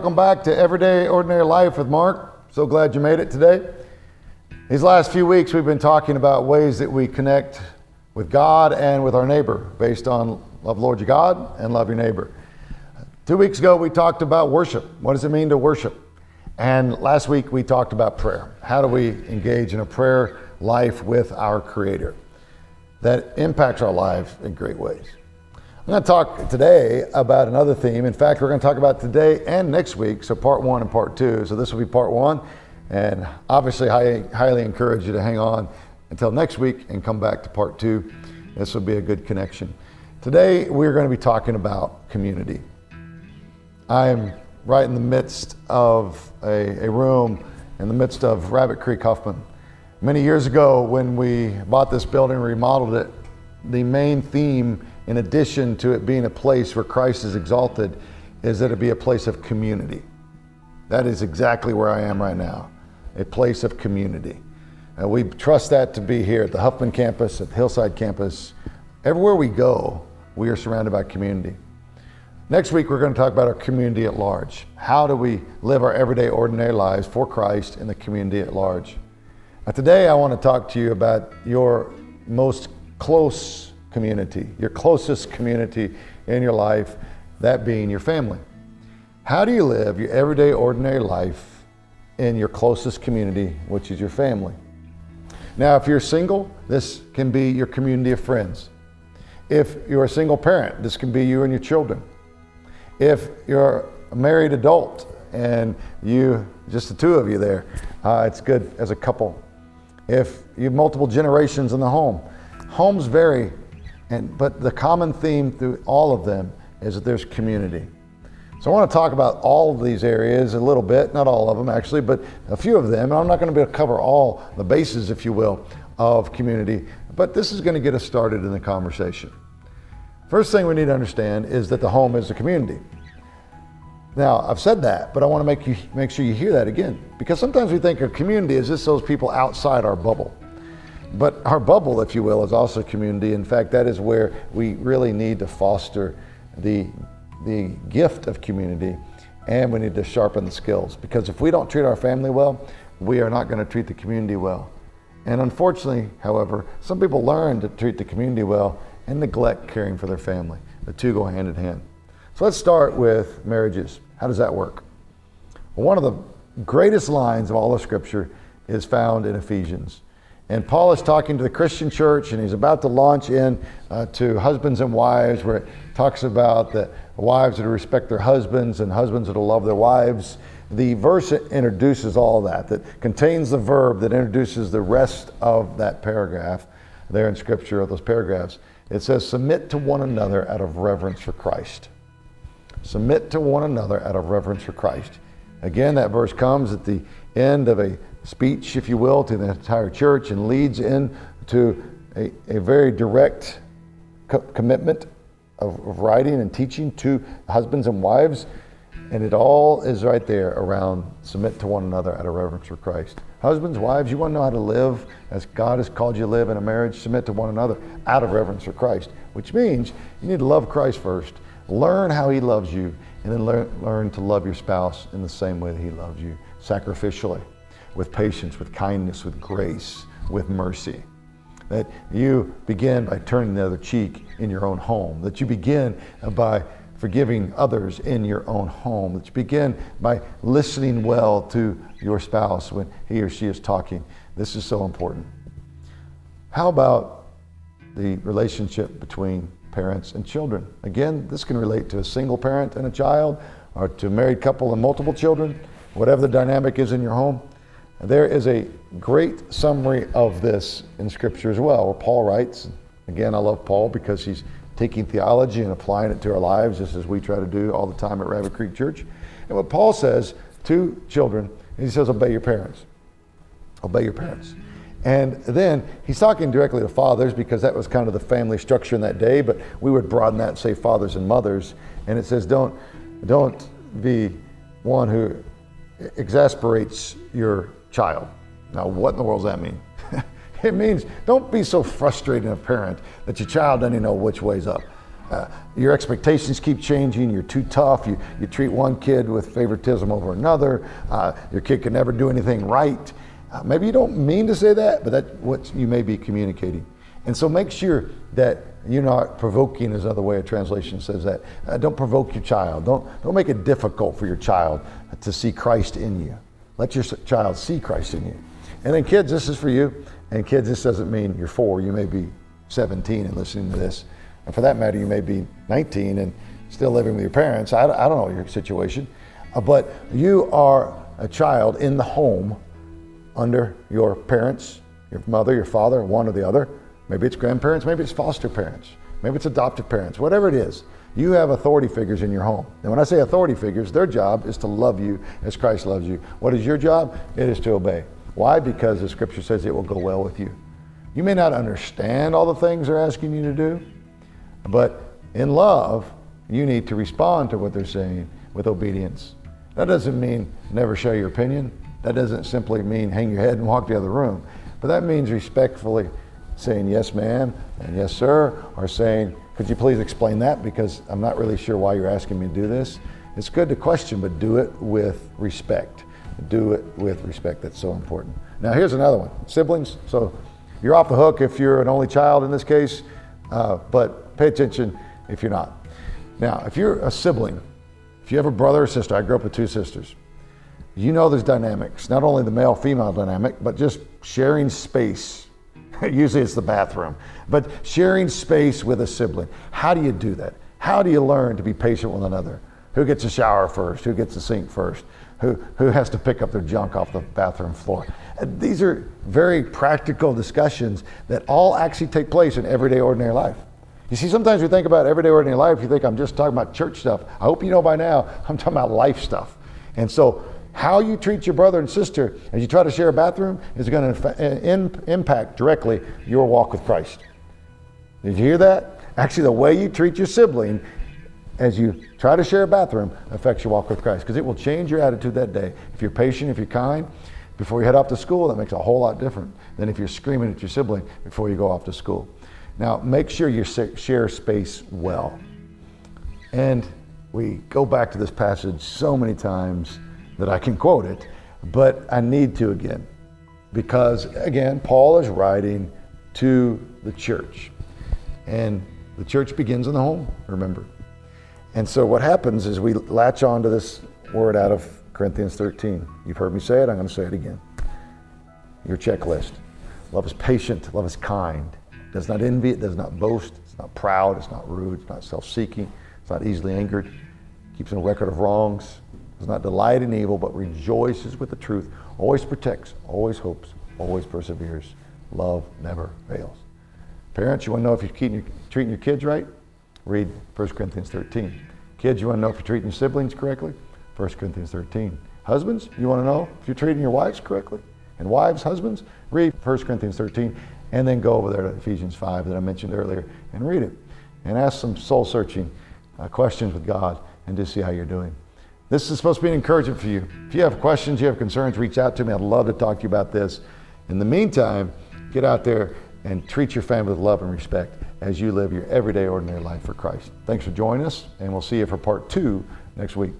Welcome back to Everyday Ordinary Life with Mark. So glad you made it today. These last few weeks we've been talking about ways that we connect with God and with our neighbor based on love Lord your God and love your neighbor. 2 weeks ago we talked about worship. What does it mean to worship? And last week we talked about prayer. How do we engage in a prayer life with our Creator that impacts our life in great ways? I'm going to talk today about another theme. In fact, we're going to talk about today and next week, so part 1 and part 2. So this will be part 1, and obviously I highly encourage you to hang on until next week and come back to part 2. This will be a good connection. Today we're going to be talking about community. I am right in the midst of a room in the midst of Rabbit Creek Huffman. Many years ago when we bought this building and remodeled it, the main theme, in addition to it being a place where Christ is exalted, is that it be a place of community. That is exactly where I am right now, a place of community. And we trust that to be here at the Huffman campus, at the Hillside campus. Everywhere we go, we are surrounded by community. Next week, we're going to talk about our community at large. How do we live our everyday, ordinary lives for Christ in the community at large? Now, today, I want to talk to you about your most close community, your closest community in your life, that being your family. How do you live your everyday, ordinary life in your closest community, which is your family? Now, if you're single, this can be your community of friends. If you're a single parent, this can be you and your children. If you're a married adult and just the two of you there, it's good as a couple. If you have multiple generations in the home, homes vary, but the common theme through all of them is that there's community. So I want to talk about all of these areas a little bit, not all of them actually, but a few of them. And I'm not going to be able to cover all the bases, if you will, of community, but this is going to get us started in the conversation. First thing we need to understand is that the home is a community. Now, I've said that, but I want to make sure you hear that again, because sometimes we think a community is just those people outside our bubble. But our bubble, if you will, is also community. In fact, that is where we really need to foster the gift of community, and we need to sharpen the skills, because if we don't treat our family well, we are not going to treat the community well. And unfortunately, however, some people learn to treat the community well and neglect caring for their family. The two go hand in hand. So let's start with marriages. How does that work? Well, one of the greatest lines of all of Scripture is found in Ephesians. And Paul is talking to the Christian church, and he's about to launch in to husbands and wives, where it talks about the wives that respect their husbands and husbands that love their wives. The verse introduces all that contains the verb that introduces the rest of that paragraph there in Scripture, of those paragraphs. It says, submit to one another out of reverence for Christ. Submit to one another out of reverence for Christ. Again, that verse comes at the end of a speech, if you will, to the entire church, and leads into a very direct commitment of writing and teaching to husbands and wives. And it all is right there around submit to one another out of reverence for Christ. Husbands, wives, you want to know how to live as God has called you to live in a marriage? Submit to one another out of reverence for Christ, which means you need to love Christ first. Learn how he loves you, and then learn to love your spouse in the same way that he loves you, sacrificially, with patience, with kindness, with grace, with mercy. That you begin by turning the other cheek in your own home. That you begin by forgiving others in your own home. That you begin by listening well to your spouse when he or she is talking. This is so important. How about the relationship between parents and children? Again, this can relate to a single parent and a child, or to a married couple and multiple children, whatever the dynamic is in your home. There is a great summary of this in Scripture as well, where Paul writes, again, I love Paul because he's taking theology and applying it to our lives, just as we try to do all the time at Rabbit Creek Church. And what Paul says to children, he says, obey your parents. Obey your parents. And then he's talking directly to fathers, because that was kind of the family structure in that day, but we would broaden that and say fathers and mothers. And it says, don't be one who exasperates your child. Now, what in the world does that mean? It means don't be so frustrating a parent that your child doesn't even know which way's up. Your expectations keep changing. You're too tough. You treat one kid with favoritism over another. Your kid can never do anything right. Maybe you don't mean to say that, but that's what you may be communicating. And so make sure that you're not provoking, as another way of translation says that. Don't provoke your child. Don't make it difficult for your child to see Christ in you. Let your child see Christ in you. And then kids, this is for you. And kids, this doesn't mean you're 4. You may be 17 and listening to this. And for that matter, you may be 19 and still living with your parents. I don't know your situation. But you are a child in the home under your parents, your mother, your father, one or the other. Maybe it's grandparents, maybe it's foster parents, maybe it's adoptive parents, whatever it is. You have authority figures in your home. And when I say authority figures, their job is to love you as Christ loves you. What is your job? It is to obey. Why? Because the scripture says it will go well with you. You may not understand all the things they're asking you to do, but in love, you need to respond to what they're saying with obedience. That doesn't mean never share your opinion. That doesn't simply mean hang your head and walk the other room. But that means respectfully saying yes ma'am and yes sir, or saying could you please explain that because I'm not really sure why you're asking me to do this. It's good to question, but do it with respect. Do it with respect. That's so important. Now here's another one. Siblings. So you're off the hook if you're an only child in this case, but pay attention if you're not. Now, if you're a sibling, if you have a brother or sister, I grew up with 2 sisters, you know there's dynamics, not only the male-female dynamic, but just sharing space. Usually it's the bathroom, but sharing space with a sibling. How do you do that? How do you learn to be patient with one another? Who gets a shower first? Who gets the sink first? Who has to pick up their junk off the bathroom floor? These are very practical discussions that all actually take place in everyday ordinary life. You see, sometimes we think about everyday ordinary life, you think I'm just talking about church stuff. I hope you know by now, I'm talking about life stuff. And so how you treat your brother and sister as you try to share a bathroom is going to impact directly your walk with Christ. Did you hear that? Actually, the way you treat your sibling as you try to share a bathroom affects your walk with Christ, because it will change your attitude that day. If you're patient, if you're kind, before you head off to school, that makes a whole lot different than if you're screaming at your sibling before you go off to school. Now, make sure you share space well. And we go back to this passage so many times that I can quote it, but I need to again, because again, Paul is writing to the church, and the church begins in the home, remember. And so what happens is we latch on to this word out of Corinthians 13. You've heard me say it, I'm going to say it again. Your checklist. Love is patient, love is kind. It does not envy, it does not boast, it's not proud, it's not rude, it's not self-seeking, it's not easily angered, keeps no record of wrongs, does not delight in evil, but rejoices with the truth, always protects, always hopes, always perseveres. Love never fails. Parents, you want to know if you're treating your kids right? Read 1 Corinthians 13. Kids, you want to know if you're treating your siblings correctly? 1 Corinthians 13. Husbands, you want to know if you're treating your wives correctly? And wives, husbands, read 1 Corinthians 13, and then go over there to Ephesians 5 that I mentioned earlier and read it. And ask some soul-searching questions with God and just see how you're doing. This is supposed to be an encouragement for you. If you have questions, you have concerns, reach out to me. I'd love to talk to you about this. In the meantime, get out there and treat your family with love and respect as you live your everyday ordinary life for Christ. Thanks for joining us, and we'll see you for part 2 next week.